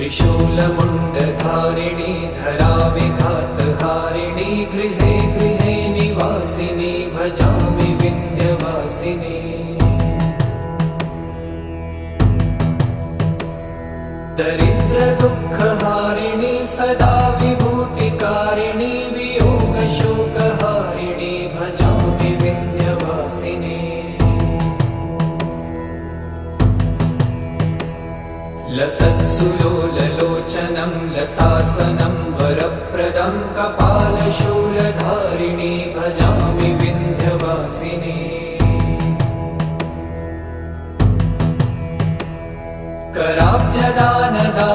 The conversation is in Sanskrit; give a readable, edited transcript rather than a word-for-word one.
त्रिशूलमुण्डधारिणी धराविघातहारिणी गृहे गृहे निवासिनी भजामि विन्ध्यवासिनी। दरिद्रदुःखहारिणी सदा विभूतिकारिणी वियोगशोकहारिणी भजामि विन्ध्यवासिनी। लसत्सुलोललोचनं लतासनं वरप्रदं कपालशूलधारिणी भजामि विन्ध्यवासिनी। कराब्जदानदा